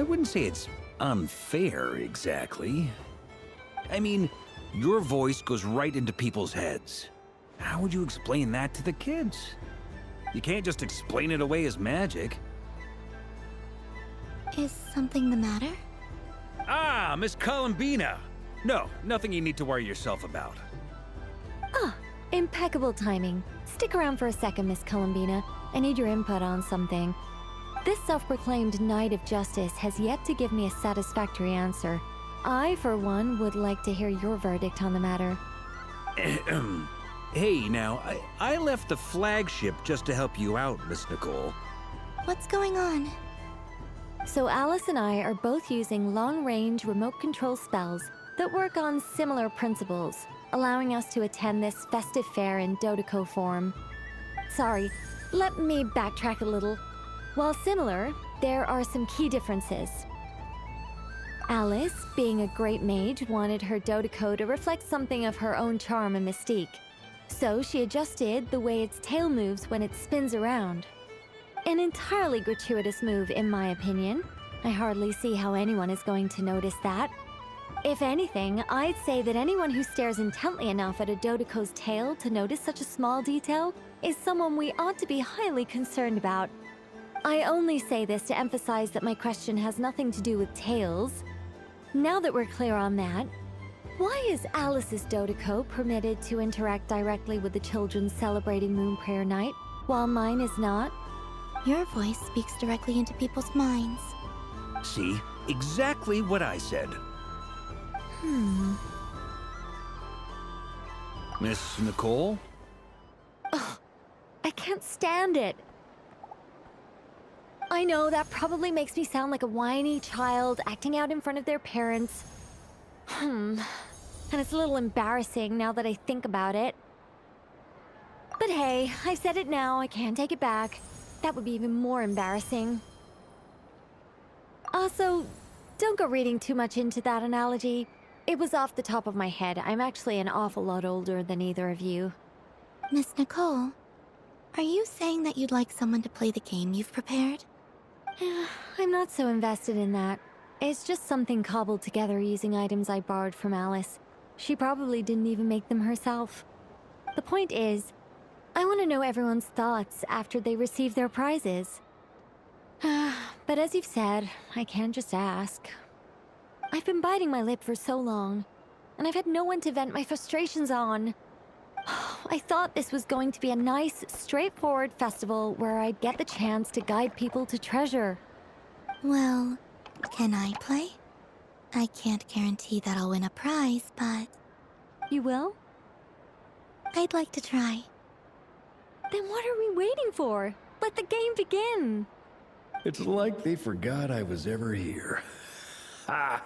wouldn't say it's unfair, exactly. I mean, your voice goes right into people's heads. How would you explain that to the kids? You can't just explain it away as magic. Is something the matter? Ah, Miss Columbina! No, nothing you need to worry yourself about. Ah, impeccable timing. Stick around for a second, Miss Columbina. I need your input on something. This self-proclaimed Knight of Justice has yet to give me a satisfactory answer. I, for one, would like to hear your verdict on the matter. Hey, now, I left the flagship just to help you out, Miss Nicole. What's going on? So Alice and I are both using long-range remote control spells that work on similar principles, allowing us to attend this festive fair in Dodeco form. Sorry, let me backtrack a little. While similar, there are some key differences. Alice, being a great mage, wanted her Dodeco to reflect something of her own charm and mystique. So she adjusted the way its tail moves when it spins around. An entirely gratuitous move, in my opinion. I hardly see how anyone is going to notice that. If anything, I'd say that anyone who stares intently enough at a Dodeco's tail to notice such a small detail is someone we ought to be highly concerned about. I only say this to emphasize that my question has nothing to do with tails. Now that we're clear on that, why is Alice's Dodeco permitted to interact directly with the children celebrating Moon Prayer Night, while mine is not? Your voice speaks directly into people's minds. See? Exactly what I said. Miss Nicole? Ugh, I can't stand it. I know that probably makes me sound like a whiny child acting out in front of their parents. And it's a little embarrassing now that I think about it. But hey, I've said it now, I can't take it back. That would be even more embarrassing. Also, don't go reading too much into that analogy. It was off the top of my head. I'm actually an awful lot older than either of you. Miss Nicole, are you saying that you'd like someone to play the game you've prepared? I'm not so invested in that. It's just something cobbled together using items I borrowed from Alice. She probably didn't even make them herself. The point is, I want to know everyone's thoughts after they receive their prizes. But as you've said, I can't just ask. I've been biting my lip for so long, and I've had no one to vent my frustrations on. I thought this was going to be a nice, straightforward festival where I'd get the chance to guide people to treasure. Well, can I play? I can't guarantee that I'll win a prize, but You will? I'd like to try. Then what are we waiting for? Let the game begin! It's like they forgot I was ever here. Ha!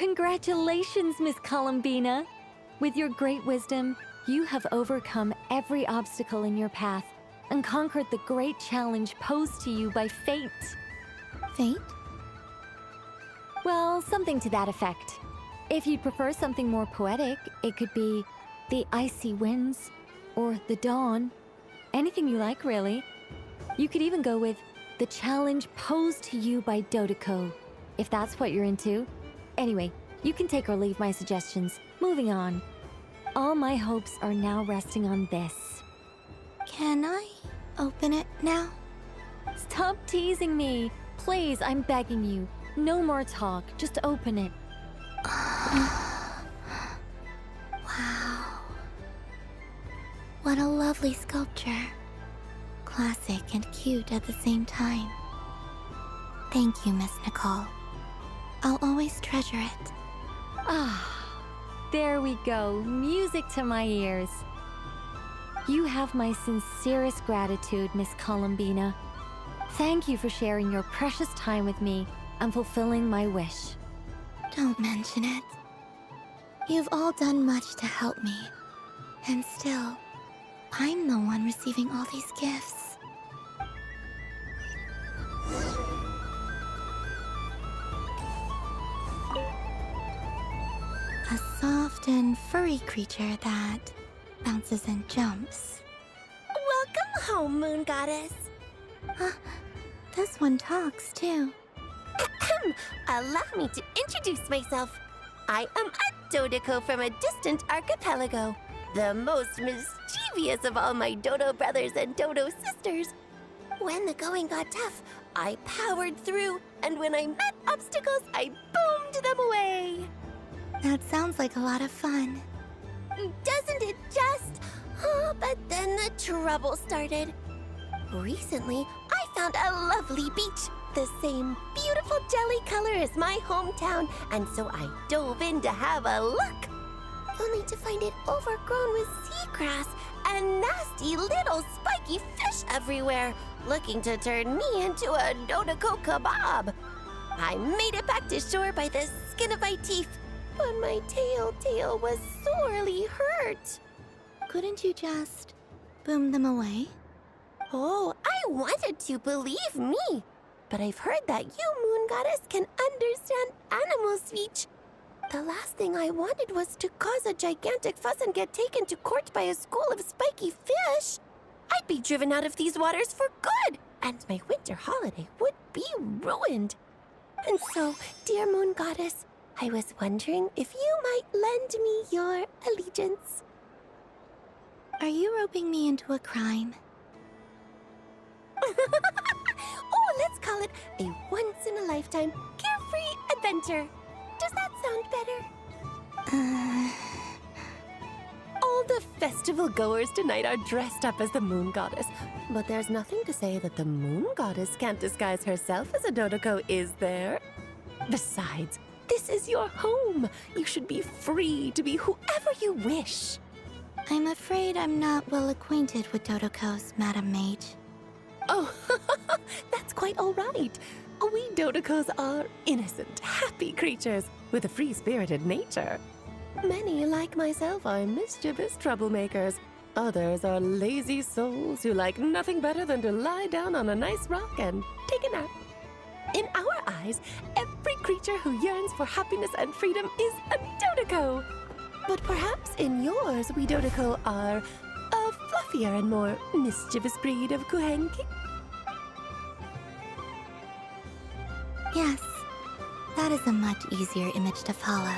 Congratulations, Miss Columbina! With your great wisdom, you have overcome every obstacle in your path and conquered the great challenge posed to you by fate. Fate? Well, something to that effect. If you'd prefer something more poetic, it could be the icy winds or the dawn. Anything you like, really. You could even go with the challenge posed to you by Dodoko, if that's what you're into. Anyway, you can take or leave my suggestions. Moving on. All my hopes are now resting on this. Can I open it now? Stop teasing me! Please, I'm begging you. No more talk, just open it. Wow. What a lovely sculpture. Classic and cute at the same time. Thank you, Miss Nicole. I'll always treasure it. Ah, there we go. Music to my ears. You have my sincerest gratitude, Miss Columbina. Thank you for sharing your precious time with me and fulfilling my wish. Don't mention it. You've all done much to help me. And still, I'm the one receiving all these gifts. A soft and furry creature that bounces and jumps. Welcome home, Moon Goddess. This one talks too. Allow me to introduce myself. I am a Dodoko from a distant archipelago, the most mischievous of all my Dodo brothers and Dodo sisters. When the going got tough, I powered through, and when I met obstacles, I boomed them away. That sounds like a lot of fun. Doesn't it just? Oh, but then the trouble started. Recently, I found a lovely beach, the same beautiful jelly color as my hometown, and so I dove in to have a look, only to find it overgrown with seagrass and nasty little spiky fish everywhere, looking to turn me into a Dodoko kebab. I made it back to shore by the skin of my teeth, but my tail was sorely hurt. Couldn't you just boom them away? Oh, I wanted to, believe me. But I've heard that you, Moon Goddess, can understand animal speech. The last thing I wanted was to cause a gigantic fuss and get taken to court by a school of spiky fish. I'd be driven out of these waters for good, and my winter holiday would be ruined. And so, dear Moon Goddess, I was wondering if you might lend me your allegiance. Are you roping me into a crime? Oh, let's call it a once-in-a-lifetime carefree adventure. Does that sound better? All the festival goers tonight are dressed up as the Moon Goddess. But there's nothing to say that the Moon Goddess can't disguise herself as a Dodoko, is there? Besides, this is your home. You should be free to be whoever you wish. I'm afraid I'm not well acquainted with Dodokos, Madam Mage. Oh, that's quite all right. We Dodokos are innocent, happy creatures with a free-spirited nature. Many, like myself, are mischievous troublemakers. Others are lazy souls who like nothing better than to lie down on a nice rock and take a nap. In our eyes, every creature who yearns for happiness and freedom is a Dodoko. But perhaps in yours, we Dodoko are a fluffier and more mischievous breed of Kuhenki. Yes, that is a much easier image to follow.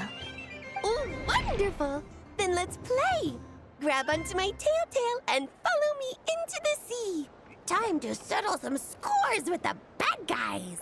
Oh, wonderful! Then let's play! Grab onto my tail and follow me into the sea! Time to settle some scores with the bad guys!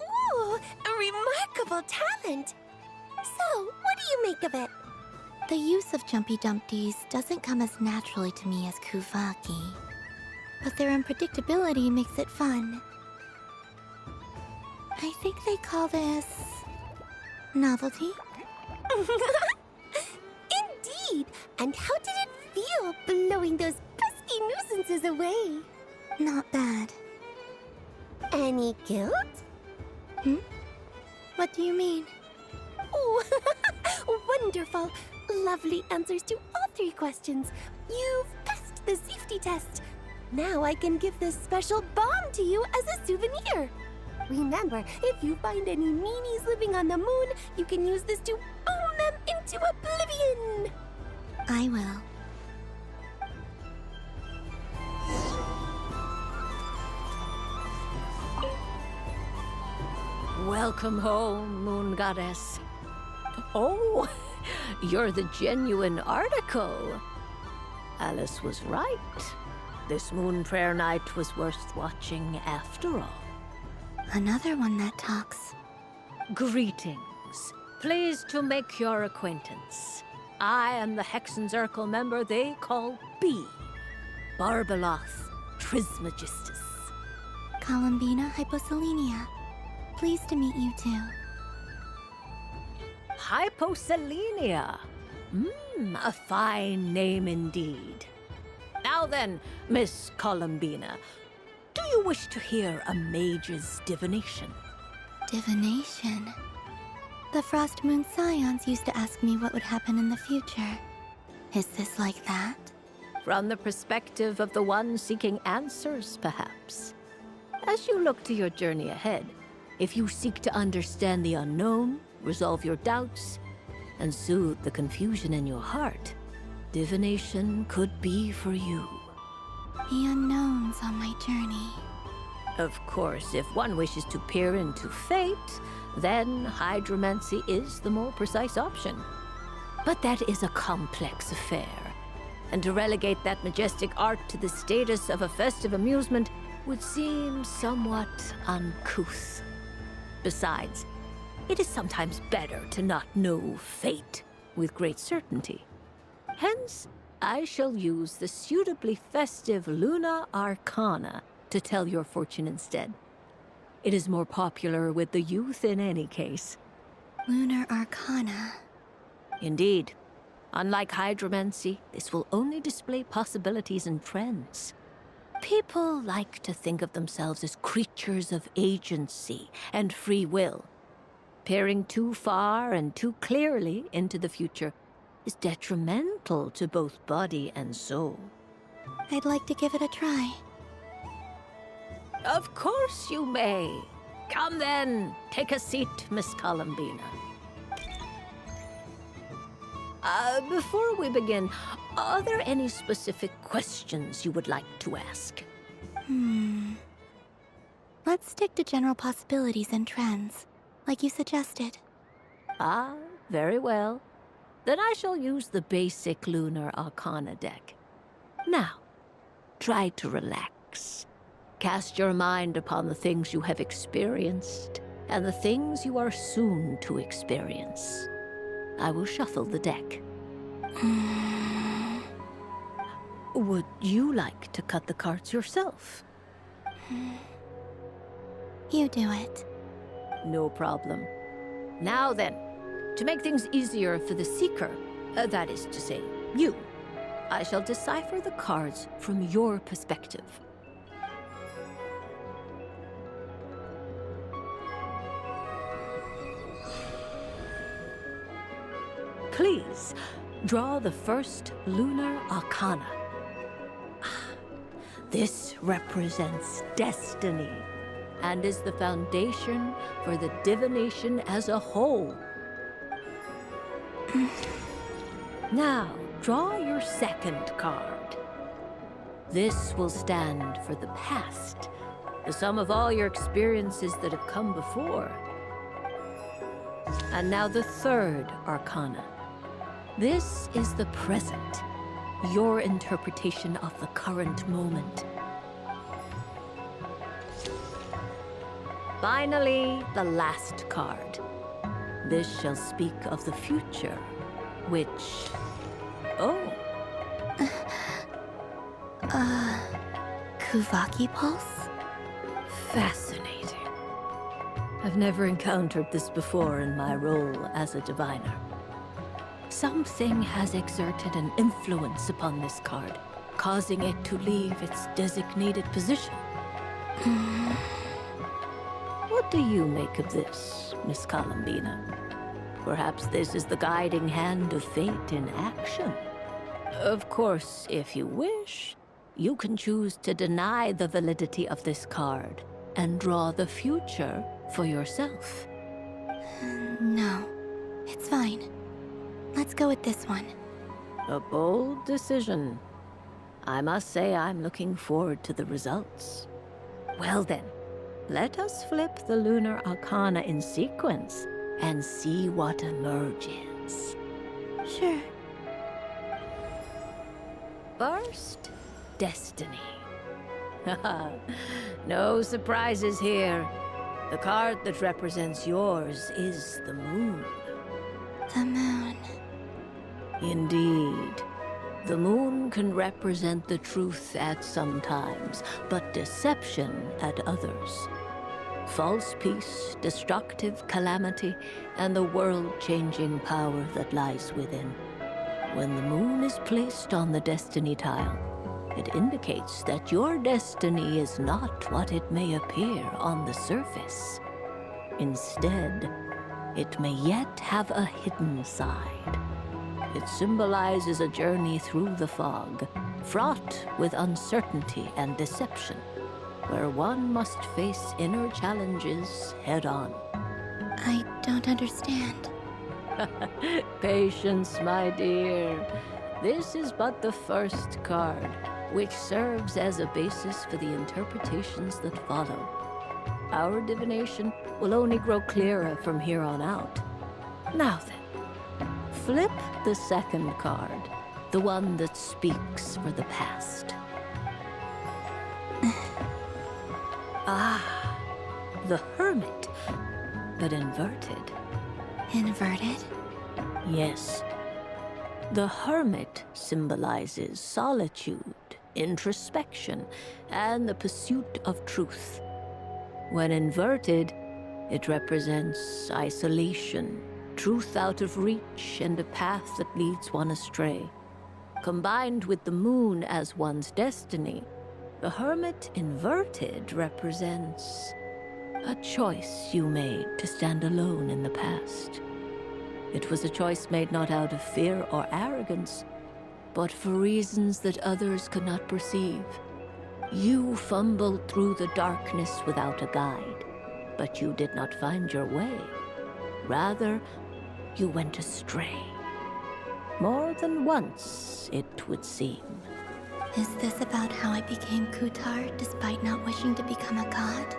Ooh, a remarkable talent! So, what do you make of it? The use of Jumpy Dumpties doesn't come as naturally to me as Kuvaki, but their unpredictability makes it fun. I think they call this... novelty? Indeed! And how did it feel blowing those pesky nuisances away? Not bad. Any guilt? What do you mean? Oh, wonderful! Lovely answers to all 3 questions. You've passed the safety test. Now I can give this special bomb to you as a souvenir. Remember, if you find any meanies living on the moon, you can use this to boom them into oblivion. I will. Welcome home, Moon Goddess. Oh, you're the genuine article. Alice was right. This moon prayer night was worth watching after all. Another one that talks. Greetings. Pleased to make your acquaintance. I am the Hexenzirkel member they call B. Barbeloth Trismegistus. Columbina Hyposelenia. Pleased to meet you too. Hyposelenia. A fine name indeed. Now then, Miss Columbina, do you wish to hear a mage's divination? Divination. The Frost Moon Scions used to ask me what would happen in the future. Is this like that? From the perspective of the one seeking answers, perhaps. As you look to your journey ahead, if you seek to understand the unknown, resolve your doubts, and soothe the confusion in your heart, divination could be for you. The unknowns on my journey. Of course, if one wishes to peer into fate, then hydromancy is the more precise option. But that is a complex affair, and to relegate that majestic art to the status of a festive amusement would seem somewhat uncouth. Besides, it is sometimes better to not know fate with great certainty. Hence, I shall use the suitably festive Luna Arcana to tell your fortune instead. It is more popular with the youth in any case. Lunar Arcana. Indeed. Unlike hydromancy, this will only display possibilities and trends. People like to think of themselves as creatures of agency and free will. Peering too far and too clearly into the future is detrimental to both body and soul. I'd like to give it a try. Of course you may. Come then, take a seat, Miss Columbina. Before we begin, are there any specific questions you would like to ask? Let's stick to general possibilities and trends, like you suggested. Ah, very well. Then I shall use the basic Lunar Arcana deck. Now, try to relax. Cast your mind upon the things you have experienced and the things you are soon to experience. I will shuffle the deck. Would you like to cut the cards yourself? You do it. No problem. Now then, to make things easier for the seeker, that is to say, you, I shall decipher the cards from your perspective. Please, draw the first Lunar Arcana. This represents destiny and is the foundation for the divination as a whole. Now, draw your second card. This will stand for the past, the sum of all your experiences that have come before. And now the third Arcana. This is the present. Your interpretation of the current moment. Finally, the last card. This shall speak of the future, which... Oh, Kuvaki Pulse? fascinating. I've never encountered this before in my role as a diviner. Something has exerted an influence upon this card, causing it to leave its designated position. What do you make of this, Miss Columbina? Perhaps this is the guiding hand of fate in action. Of course, if you wish, you can choose to deny the validity of this card and draw the future for yourself. No, it's fine. Let's go with this one. A bold decision. I must say I'm looking forward to the results. Well then, let us flip the lunar arcana in sequence and see what emerges. Sure. First, destiny. No surprises here. The card that represents yours is the moon. The moon. Indeed. The moon can represent the truth at some times, but deception at others. False peace, destructive calamity, and the world-changing power that lies within. When the moon is placed on the destiny tile, it indicates that your destiny is not what it may appear on the surface. Instead, it may yet have a hidden side. It symbolizes a journey through the fog, fraught with uncertainty and deception, where one must face inner challenges head-on. I don't understand. Patience, my dear. This is but the first card, which serves as a basis for the interpretations that follow. Our divination will only grow clearer from here on out. Now then, flip the second card, the one that speaks for the past. The Hermit, but inverted. Inverted? Yes. The Hermit symbolizes solitude, introspection, and the pursuit of truth. When inverted, it represents isolation, truth out of reach, and a path that leads one astray. Combined with the moon as one's destiny, the Hermit inverted represents a choice you made to stand alone in the past. It was a choice made not out of fear or arrogance, but for reasons that others could not perceive. You fumbled through the darkness without a guide, but you did not find your way. Rather, you went astray. More than once, it would seem. Is this about how I became Kutar despite not wishing to become a god?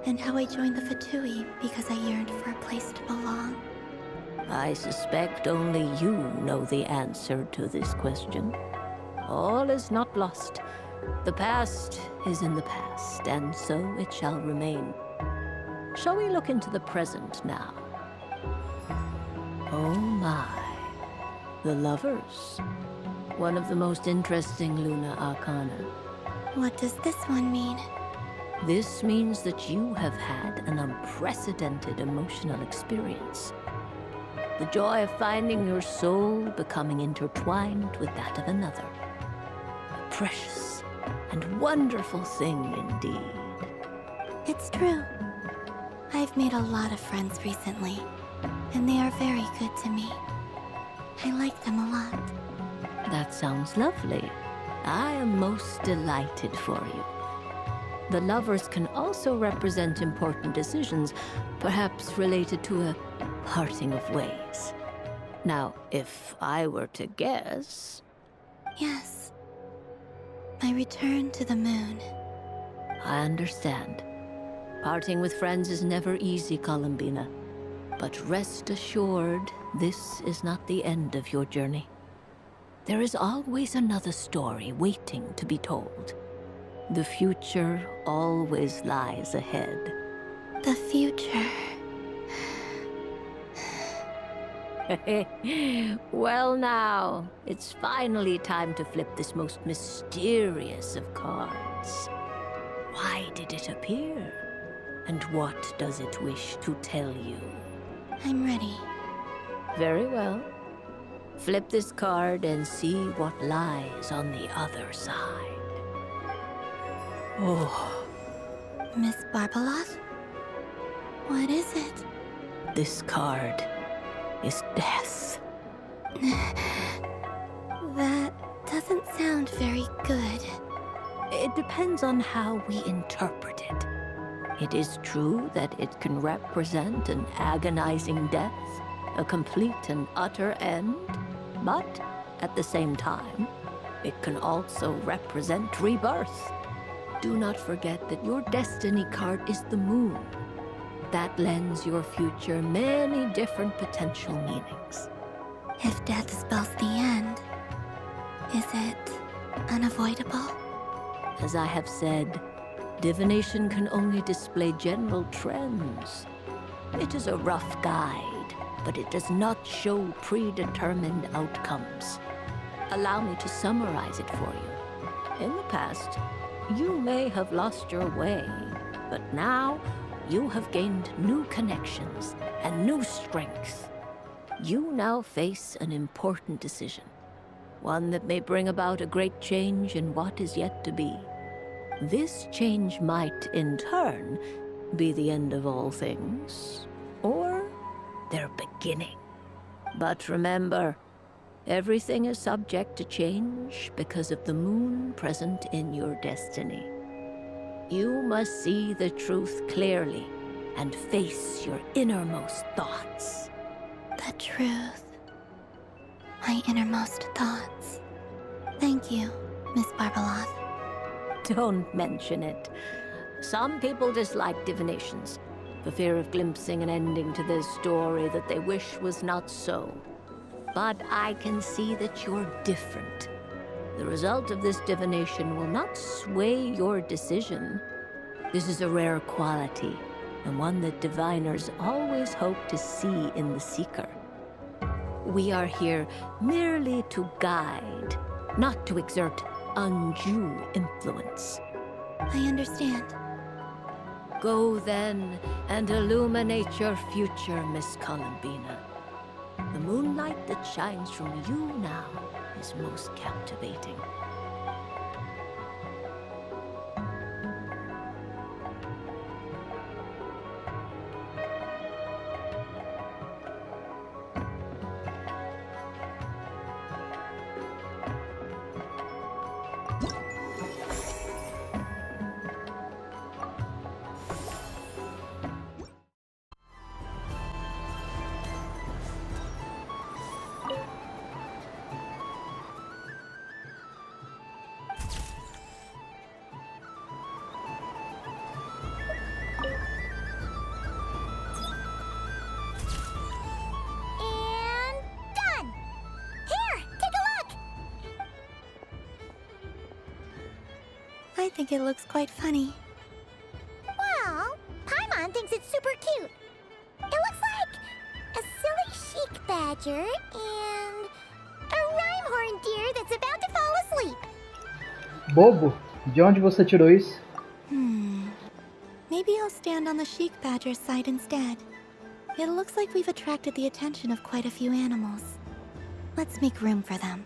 And how I joined the Fatui because I yearned for a place to belong? I suspect only you know the answer to this question. All is not lost. The past is in the past, and so it shall remain. Shall we look into the present now? Oh my. The Lovers. One of the most interesting Lunar Arcana. What does this one mean? This means that you have had an unprecedented emotional experience. The joy of finding your soul becoming intertwined with that of another. A precious and wonderful thing indeed. It's true. I've made a lot of friends recently, and they are very good to me. I like them a lot. That sounds lovely. I am most delighted for you. The Lovers can also represent important decisions, perhaps related to a parting of ways. Now, if I were to guess... Yes. My return to the moon. I understand. Parting with friends is never easy, Columbina. But rest assured, this is not the end of your journey. There is always another story waiting to be told. The future always lies ahead. The future. Well now, it's finally time to flip this most mysterious of cards. Why did it appear? And what does it wish to tell you? I'm ready. Very well. Flip this card and see what lies on the other side. Oh, Miss Barbeloth? What is it? this card is death. That doesn't sound very good. It depends on how we interpret it. It is true that it can represent an agonizing death, a complete and utter end, but at the same time, it can also represent rebirth. Do not forget that your destiny card is the moon. That lends your future many different potential meanings. If death spells the end, is it unavoidable? As I have said, divination can only display general trends. It is a rough guide, but it does not show predetermined outcomes. Allow me to summarize it for you. In the past, you may have lost your way, but now you have gained new connections and new strength. You now face an important decision, one that may bring about a great change in what is yet to be. This change might, in turn, be the end of all things, or their beginning. But remember, everything is subject to change because of the moon present in your destiny. You must see the truth clearly and face your innermost thoughts. The truth. My innermost thoughts. Thank you, Miss Barbeloth. Don't mention it. Some people dislike divinations, for fear of glimpsing an ending to their story that they wish was not so. But I can see that you're different. The result of this divination will not sway your decision. This is a rare quality, and one that diviners always hope to see in the seeker. We are here merely to guide, not to exert undue influence. I understand. Go then and illuminate your future, Miss Columbina. The moonlight that shines from you now is most captivating. And done! Here, take a look! I think it looks quite funny. Well, Paimon thinks it's super cute. It looks like a silly chic badger and a rhyme-horn deer that's about to fall asleep. Bobo, de onde você tirou isso? Maybe I'll stand on the chic badger's side instead. It looks like we've attracted the attention of quite a few animals. Let's make room for them.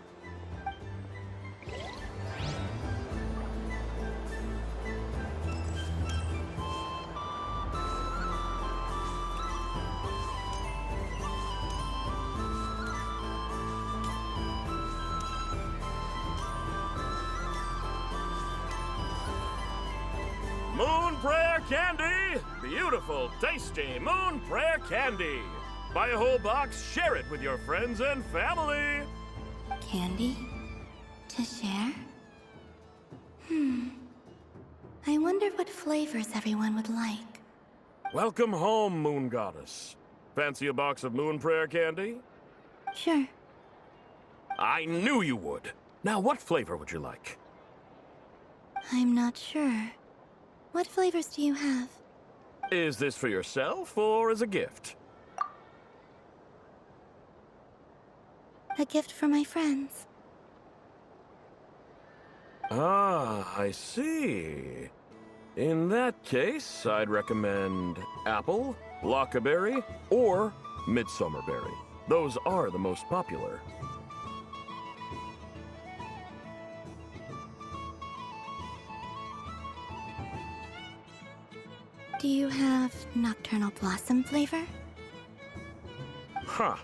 Moon Prayer Candy! Beautiful, tasty Moon Prayer Candy! Buy a whole box, share it with your friends and family! Candy? To share? I wonder what flavors everyone would like. Welcome home, Moon Goddess. Fancy a box of moon prayer candy? Sure. I knew you would. Now, what flavor would you like? I'm not sure. What flavors do you have? Is this for yourself or as a gift? A gift for my friends. Ah, I see. In that case, I'd recommend apple, blockaberry, or midsummerberry. Those are the most popular. Do you have nocturnal blossom flavor? Huh.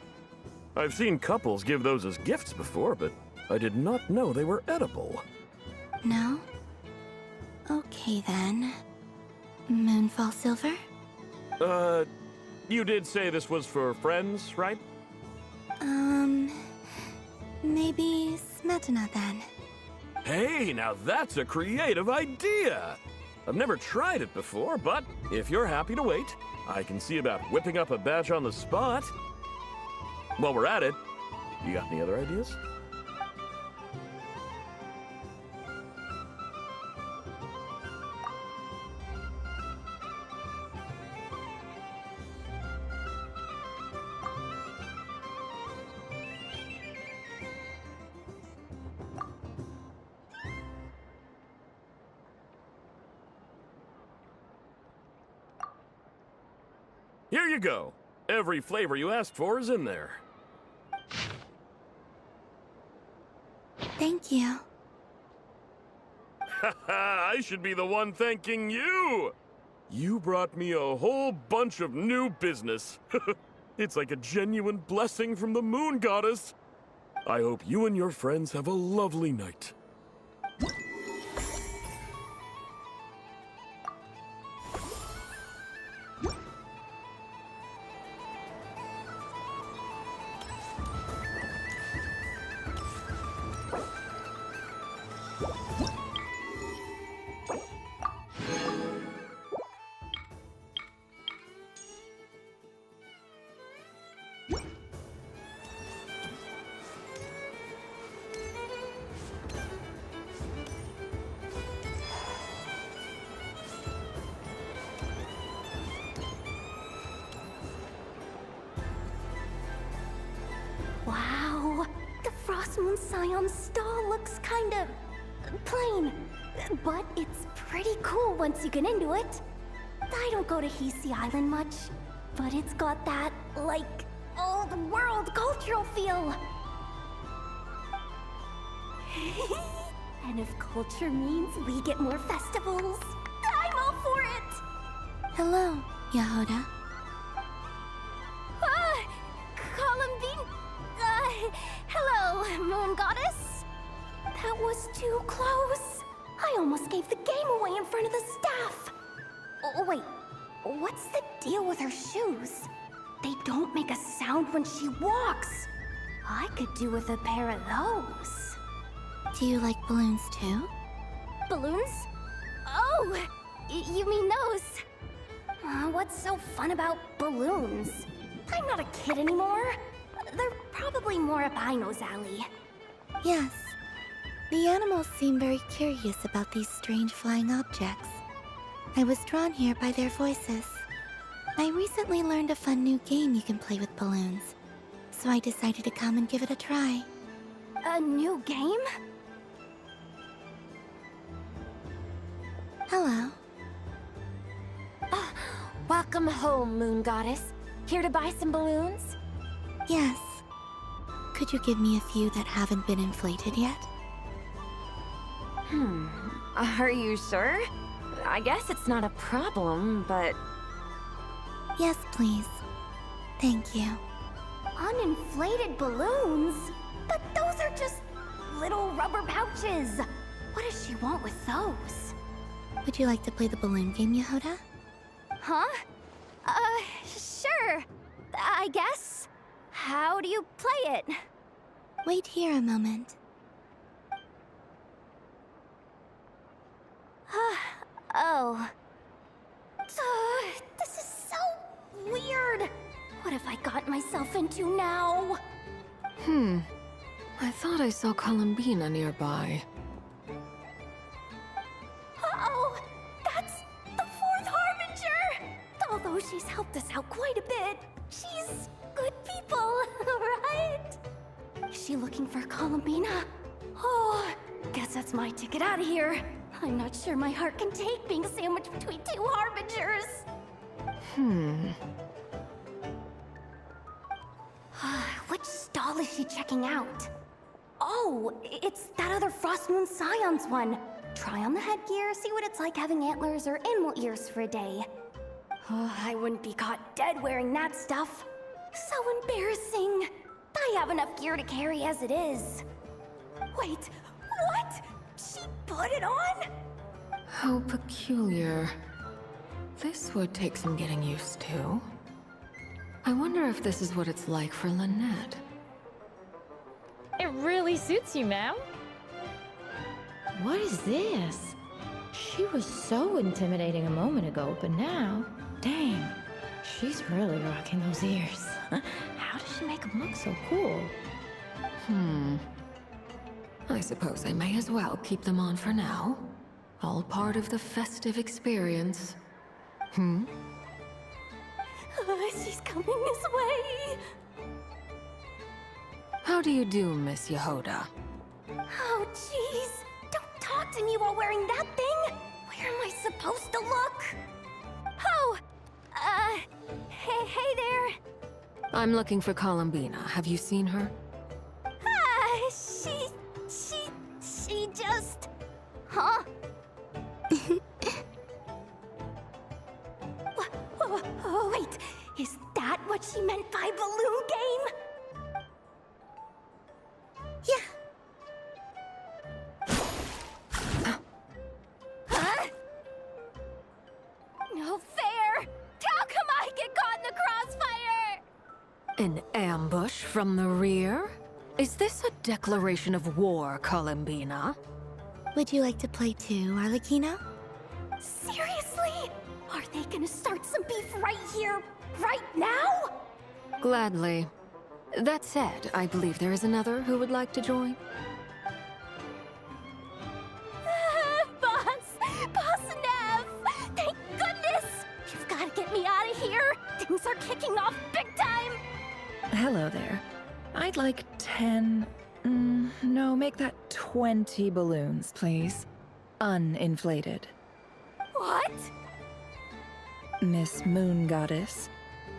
I've seen couples give those as gifts before, but I did not know they were edible. No? Okay then. Moonfall silver? You did say this was for friends, right? Maybe smetana then. Hey, now that's a creative idea! I've never tried it before, but if you're happy to wait, I can see about whipping up a batch on the spot. While we're at it, you got any other ideas? Here you go. Every flavor you asked for is in there. Thank you. I should be the one thanking you! You brought me a whole bunch of new business. It's like a genuine blessing from the moon goddess. I hope you and your friends have a lovely night. Wow, the Frost Moon Scion stall looks kind of plain, but it's pretty cool once you get into it. I don't go to Hisi Island much, but it's got that, like, old world cultural feel. And if culture means we get more festivals, I'm all for it! Hello, Yahoda. Columbine? Hello, Moon Goddess? That was too close. I almost gave the game away in front of the staff. Oh, wait, what's the deal with her shoes? They don't make a sound when she walks. I could do with a pair of those. Do you like balloons too? Balloons? Oh, you mean those? What's so fun about balloons? I'm not a kid anymore. They're probably more up Aino's alley. Yes. The animals seem very curious about these strange flying objects. I was drawn here by their voices. I recently learned a fun new game you can play with balloons, so I decided to come and give it a try. A new game? Hello. Welcome home, Moon Goddess. Here to buy some balloons? Yes. Could you give me a few that haven't been inflated yet? Are you sure? I guess it's not a problem, but... Yes, please. Thank you. Uninflated balloons? But those are just little rubber pouches. What does she want with those? Would you like to play the balloon game, Yahoda? Huh? Sure. I guess. How do you play it? Wait here a moment. Oh. This is so weird. What if yourself into now? I thought I saw Columbina nearby. Uh-oh! That's the fourth Harbinger! Although she's helped us out quite a bit, she's good people, right? Is she looking for Columbina? Oh, guess that's my ticket out of here. I'm not sure my heart can take being sandwiched between two Harbingers. Which stall is she checking out? Oh, it's that other Frost Moon Scion's one. Try on the headgear, see what it's like having antlers or animal ears for a day. Oh, I wouldn't be caught dead wearing that stuff. So embarrassing. I have enough gear to carry as it is. Wait, what? She put it on? How peculiar. This would take some getting used to. I wonder if this is what it's like for Lynette. It really suits you, ma'am. What is this? She was so intimidating a moment ago, but now, dang, she's really rocking those ears. How does she make them look so cool? I suppose I may as well keep them on for now. All part of the festive experience. She's coming this way. How do you do, Miss Yehoda? Oh, jeez. Don't talk to me while wearing that thing. Where am I supposed to look? Oh, hey there. I'm looking for Columbina. Have you seen her? She just... Huh? Oh, wait. Is that what she meant by balloon game? Yeah. Huh? No fair! How come I get caught in the crossfire? An ambush from the rear? Is this a declaration of war, Columbina? Would you like to play too, Arlecchino? Seriously? Are they gonna start some beef right here, right now? Gladly. That said, I believe there is another who would like to join. Boss Nev! Thank goodness! You've gotta get me out of here! Things are kicking off big time! Hello there. I'd like 10... no, make that 20 balloons, please. Uninflated. What? Miss Moon Goddess,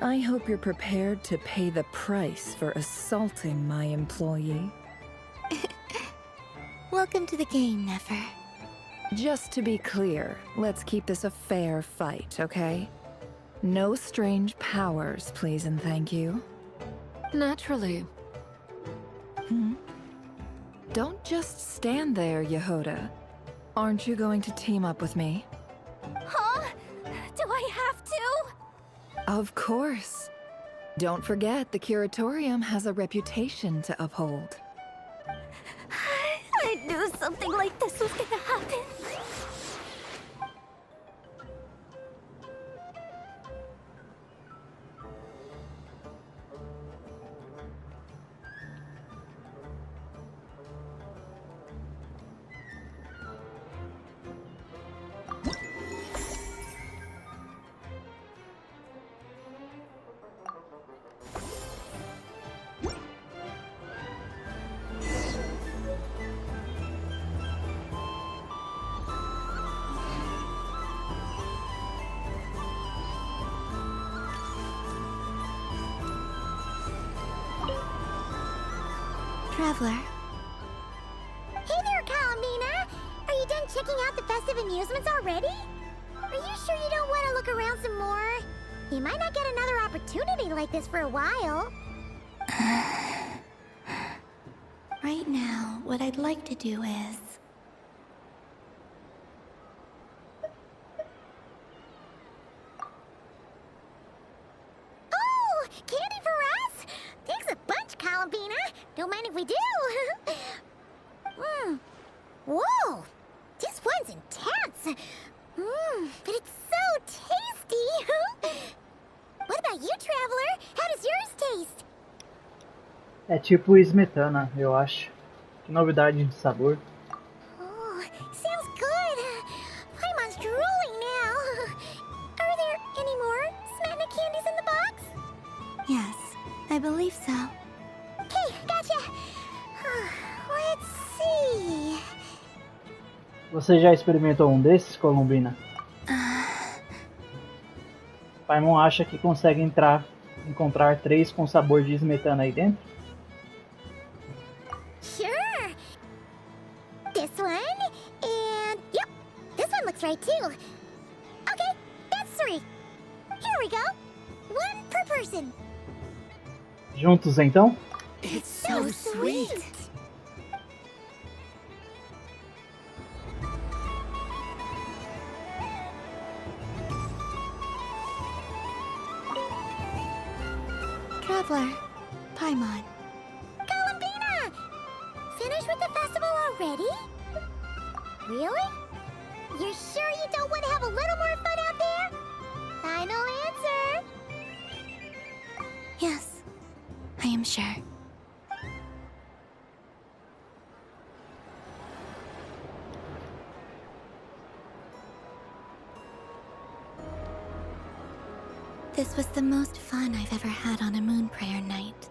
I hope you're prepared to pay the price for assaulting my employee. Welcome to the game, Nefer. Just to be clear, let's keep this a fair fight, okay? No strange powers, please and thank you. Naturally. Don't just stand there, Yehoda. Aren't you going to team up with me? Huh? Do I have to? Of course. Don't forget, the Curatorium has a reputation to uphold. I knew something like this was gonna happen. Traveler. Hey there, Columbina! Are you done checking out the festive amusements already? Are you sure you don't want to look around some more? You might not get another opportunity like this for a while. Right now, what I'd like to do is... Oh! Candy for us? Thanks a bunch, Columbina. Don't mind if we do. Whoa! This one's intense. But it's so tasty. What about you, Traveler? How does yours taste? É tipo smetana, eu acho. Que novidade de sabor. Oh, sounds good. Paimon's drooling now. Are there any more Smetana candies in the box? Yes, I believe so. Okay, gotcha. Let's see. Você já experimentou um desses, Columbina? Paimon acha que consegue encontrar 3 com sabor de smetana aí dentro? Sure. This one, and yep, this one looks right too. Okay, that's 3. Here we go. 1 per person. Juntos então? It's so sweet. Traveler, Paimon. Columbina! Finished with the festival already? Really? You're sure you don't want to have a little more fun out there? Final answer. Yes, I am sure. This was the most fun I've ever had on a moon prayer night.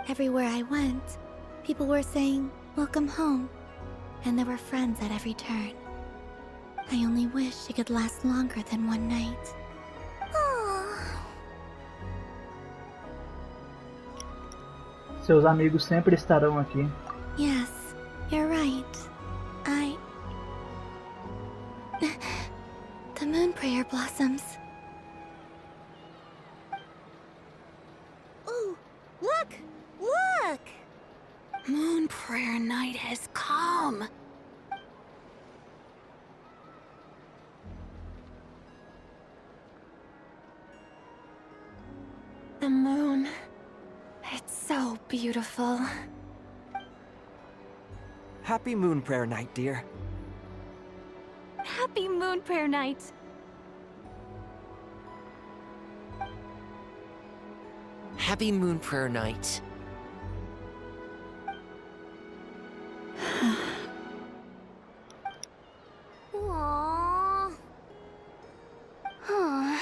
Everywhere I went, people were saying, "Welcome home," and there were friends at every turn. I only wish it could last longer than one night. Seus amigos sempre estarão aqui. Yes, you're right. The moon prayer blossoms. Ooh, look! Look! Moon prayer night has come. The moon. It's so beautiful. Happy Moon Prayer Night, dear. Happy moon prayer night. Happy Moon Prayer Night. Aww. Huh.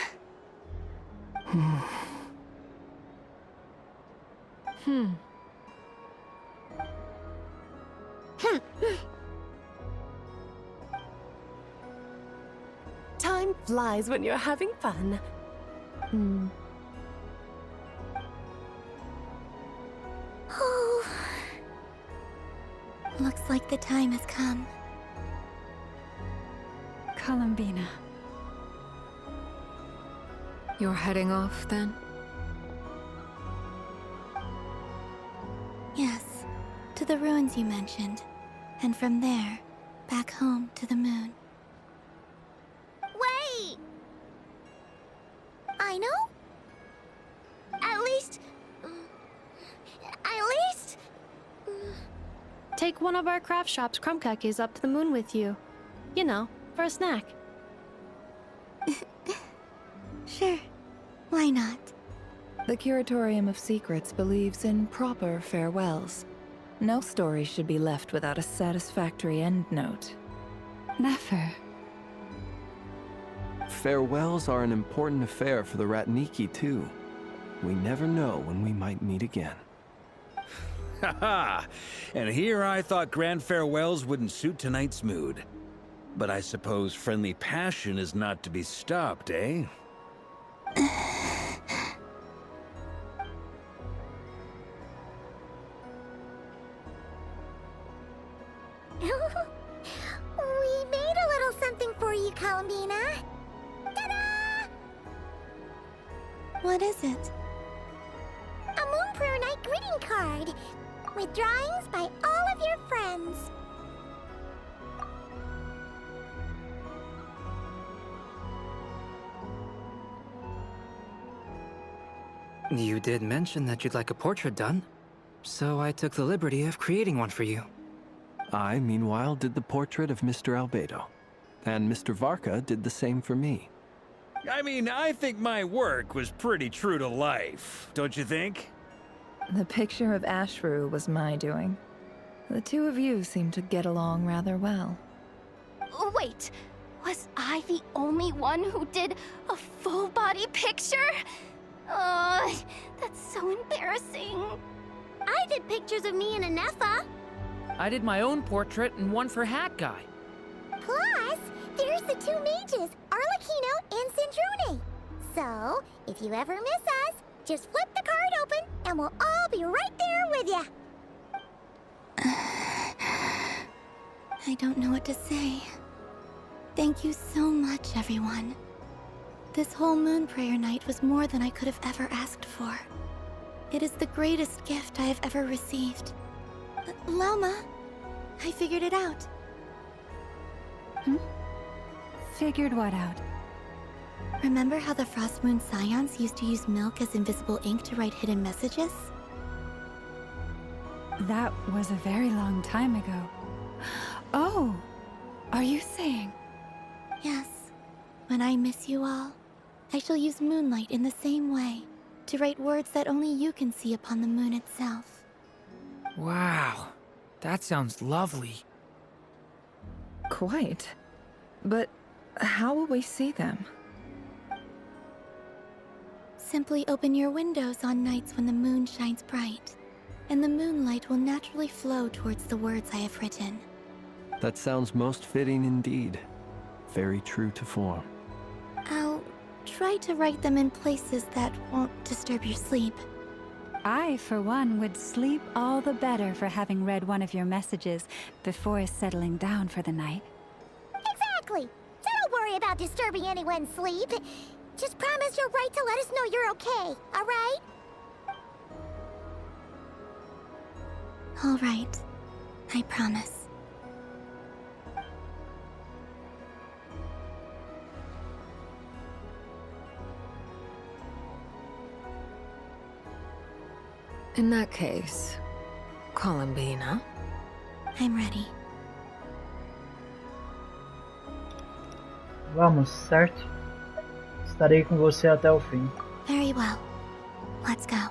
Time flies when you're having fun. Oh. Looks like the time has come. Columbina. You're heading off then? Yes, to the ruins you mentioned. And from there, back home to the moon. Wait! I know? At least... Take one of our craft shop's crumb cookies up to the moon with you. You know, for a snack. Sure, why not? The Curatorium of Secrets believes in proper farewells. No story should be left without a satisfactory endnote. Never. Farewells are an important affair for the Ratniki, too. We never know when we might meet again. Haha! And here I thought grand farewells wouldn't suit tonight's mood. But I suppose friendly passion is not to be stopped, eh? We made a little something for you, Columbina. Ta-da! What is it? A Moon Prayer Night greeting card with drawings by all of your friends. You did mention that you'd like a portrait done, so I took the liberty of creating one for you. I, meanwhile, did the portrait of Mr. Albedo. And Mr. Varka did the same for me. I mean, I think my work was pretty true to life, don't you think? The picture of Ashru was my doing. The two of you seem to get along rather well. Wait, was I the only one who did a full body picture? That's so embarrassing. I did pictures of me and Anefa. I did my own portrait and one for Hat Guy. Plus, there's the two mages, Arlecchino and Sandrone. So, if you ever miss us, just flip the card open and we'll all be right there with you. I don't know what to say. Thank you so much, everyone. This whole moon prayer night was more than I could have ever asked for. It is the greatest gift I have ever received. Loma, I figured it out. Figured what out? Remember how the Frost Moon Scions used to use milk as invisible ink to write hidden messages? That was a very long time ago. Oh, are you saying? Yes. When I miss you all, I shall use moonlight in the same way, to write words that only you can see upon the moon itself. Wow, that sounds lovely. Quite. But how will we see them? Simply open your windows on nights when the moon shines bright, and the moonlight will naturally flow towards the words I have written. That sounds most fitting indeed. Very true to form. I'll try to write them in places that won't disturb your sleep. I, for one, would sleep all the better for having read one of your messages before settling down for the night. Exactly. So don't worry about disturbing anyone's sleep. Just promise you'll write to let us know you're okay, all right? All right. I promise. In that case, Columbina. I'm ready. Vamos, certo? Estarei com você até o fim. Very well. Let's go.